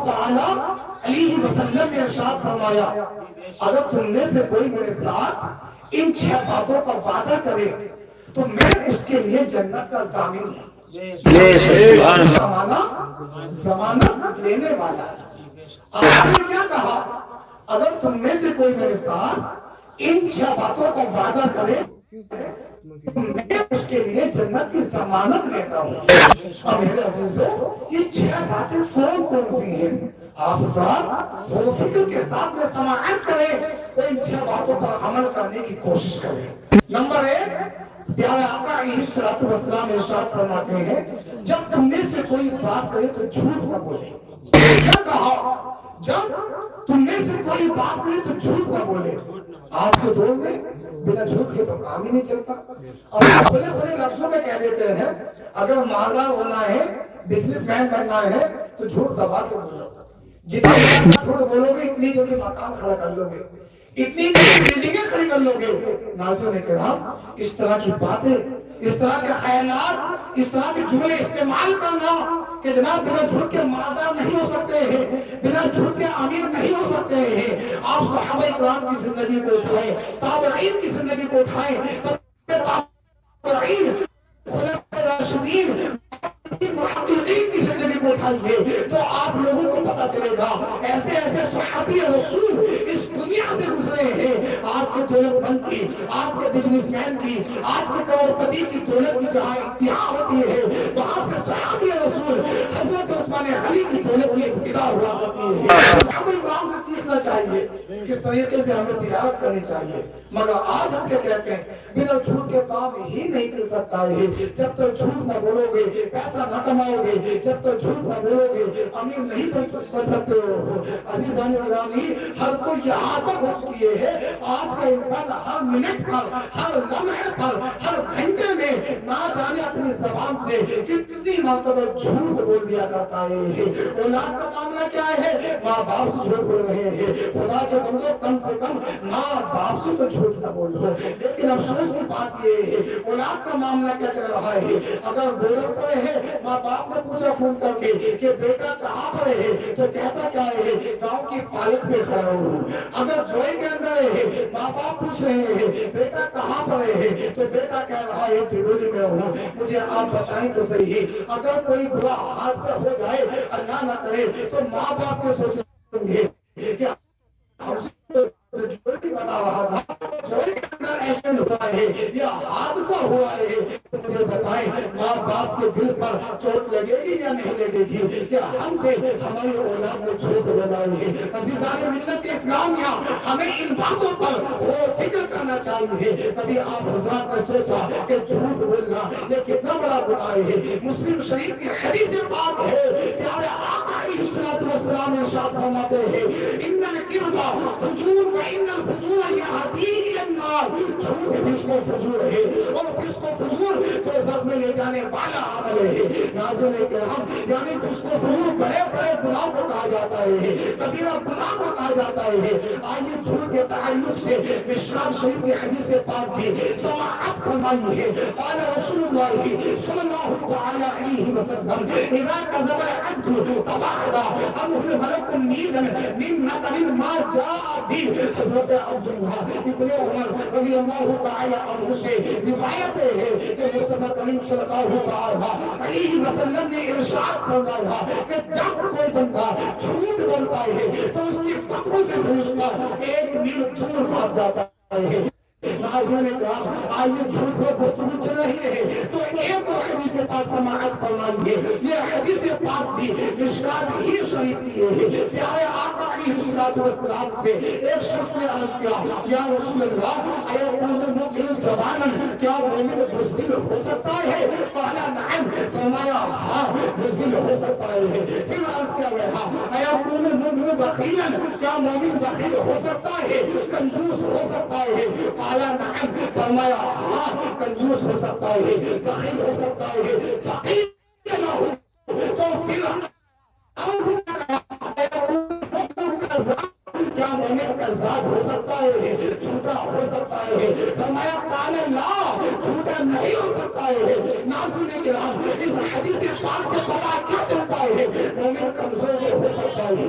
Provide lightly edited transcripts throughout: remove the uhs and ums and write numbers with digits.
تعالی علیہ وسلم نے ارشاد فرمایا اگر تم میں سے کوئی میرے ساتھ ان 6 باتوں کا وعدہ کرے تو میں اس کے لیے جنت کا ضامن ہوں. ضمانت لینے والا ہے. آپ نے کیا کہا؟ اگر تم میں سے کوئی میرے ساتھ ان 6 باتوں کا وعدہ کرے تو میں اس کے لیے جنت کی ضمانت لیتا ہوں. اور میرے عزیزوں یہ 6 باتیں کون کون سی ہیں؟ آپ حضرات وہ فکر کے ساتھ میں سماعت کریں تو ان 6 باتوں پر عمل کرنے کی کوشش کریں. نمبر 1، پیارے آقا علیہ الصلوۃ والسلام ارشاد فرماتے ہیں جب تم میں سے کوئی بات کرے تو جھوٹ نہ بولے. کیا کہا؟ جب تم میں سے کوئی بات کرے تو جھوٹ نہ بولے. آج کے دور میں بنا جھوٹ کے تو کام ہی نہیں چلتا. اور کھلے کھلے لفظوں میں کہہ دیتے ہیں اگر مالدار ہونا ہے، بزنس مین بننا ہے تو جھوٹ دبا کے بولو. جتنی جھوٹ بولو گے اتنی جلدی مقام کھڑا کر لو گے، اتنی جلدی بلڈنگیں کھڑی کر لو گے. ناظرین کرام اس طرح کی باتیں، اس طرح کے خیالات، اس طرح کے جملے استعمال کرنا کہ جناب بنا جھوٹ کے مالدار نہیں ہو سکتے ہیں، بنا جھوٹ کے امیر نہیں ہو سکتے ہیں. آپ صحابہ کرام کی زندگی کو اٹھائیں، تابعین کی زندگی کو اٹھائیں، تابعین، خلفائے راشدین، محققین کی زندگی کو اٹھائیے تو آپ لوگوں کو پتا چلے گا ایسے ایسے صحابی رسول اس دنیا سے گزرے ہیں. آج کے دولت مند کی، آج کے بزنس مین کی، آج کے کروڑپتی کی دولت کی جہاں انتہا ہوتی ہے وہاں سے صحابی رسول حضرت عثمان غنی کی دولت کی ابتدا ہوا ہوتی ہے. صحابہ کرام سے سیکھنا چاہیے کس طریقے سے ہمیں تجارت کرنی چاہیے. مگر آج ہم کیا کہتے ہیں بنا جھوٹ کے کام ہی نہیں چل سکتا ہے. جب تک جھوٹ نہ بولو گے پیسہ نہ کماؤ گے، جب تک جھوٹ نہ بولو گے امیر نہیں بن سکتے ہو. عزیزان گرامی ہر کو یہاں تک ہو چکی ہے آج کا انسان ہر منٹ پر، ہر لمحے پر، ہر گھنٹے میں نہ جانے اپنی زبان سے کتنی مرتبہ جھوٹ بول دیا جاتا ہے. اولاد کا معاملہ کیا ہے؟ ماں باپ سے جھوٹ بول رہے ہیں. خدا کے بندو کم سے کم ماں باپ سے تو جھوٹ نہ بولو. لیکن افسوس کی بات یہ ہے اولاد کا معاملہ کیا چل رہا ہے؟ اگر بولو کرے ہیں ماں باپ نے پوچھا فون کر کے کہ بیٹا کہاں پر ہے تو کہتا کیا ہے گاؤں کی پارک میں کھڑا ہوں. اگر جوئی کے اندر ہے ماں باپ پوچھ رہے ہیں بیٹا کہاں پر ہے تو بیٹا کہہ رہا ہے ٹڈولی میں ہوں. مجھے آپ بتائیں تو صحیح اگر کوئی برا حادثہ ہو جائے اللہ نہ کرے تو ماں باپ کو سوچیں گے کہ بتا رہا تھا جوئی کے اندر ایکسیڈنٹ ہوا ہے یا حادثہ ہوا ہے. مجھے بتائیں ماں باپ کے دل پر چوٹ لگے گی یا نہیں لگے گی کہ ہم سے ہماری اولاد نے جھوٹ بولائی ہے. عزیزان ملت اسلامیہ ہمیں ان باتوں پر غور فکر کرنا چاہیے. کبھی آپ حضرات نے سوچا کہ جھوٹ بولنا یہ کتنا بڑا گناہ ہے؟ مسلم شریف کی حدیث پاک ہے پیارے آقا علیہ الصلوۃ والسلام ارشاد فرماتے ہیں ان الکذب فجور و ان الفجور یہدی الی النار. جھوٹ فسق و فجور ہے اور فسق و فجور دوزخ میں لے جانے والا عمل ہے. ناظرین کرام یعنی فسق و فجور بڑے بڑے گناہ کو کہا جاتا ہے، کبیرہ گناہ کو کہا جاتا ہے. آئیے جھوٹ کے تعلق سے مشکوٰۃ شریف کی حدیث پاک بھی سماعت فرمائی ہے. قال رسول اللہ صلی اللہ تعالی علیہ وسلم اذا كذب العبد تبعد عنه الملك ميلا من نقل ما جاء به. حضرت عبداللہ ابن عمر رضی اللہ تعالی عنہ سے روایت ہے کہ مصطفیٰ کریم صلی اللہ تعالی علیہ وسلم نے ارشاد فرمایا کہ جب کوئی بندہ جھوٹ بولتا ہے تو اس کی فقروں سے فرشتہ 1 میل دور بھاگ جاتا ہے. ناظرین کرام آئیے جھوٹ پر گفتگو چل رہی ہے تو ایک اور حدیث پاک سماعت فرمائیے. یہ حدیث پاک بھی مشکوٰۃ ہی شریف کی ہے. پیارے آقا علیہ الصلوۃ والسلام سے ایک شخص نے عرض کیا یا رسول اللہ ایقول المؤمن جبانا، کیا مومن بزدل ہو سکتا ہے؟ قال نعم، فرمایا ہاں بزدل ہو سکتا ہے. پھر عرض کیا گیا ایقول المؤمن بخیلا، کیا مومن بخیل ہو سکتا ہے، کنجوس ہو سکتا ہے؟ قال نعم، فرمایا ہاں کنجوس ہو سکتا ہے، بخیل ہو سکتا ہے. فقیل له تو پھر کیا مومن کذاب ہو سکتا ہے، جھوٹا ہو سکتا ہے؟ فرمایا قال لا، جھوٹا نہیں ہو سکتا ہے. ناظرین کرام اس حدیث پاک سے پتہ کیا چلتا ہے؟ مومن کمزور ہو سکتا ہے،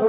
2,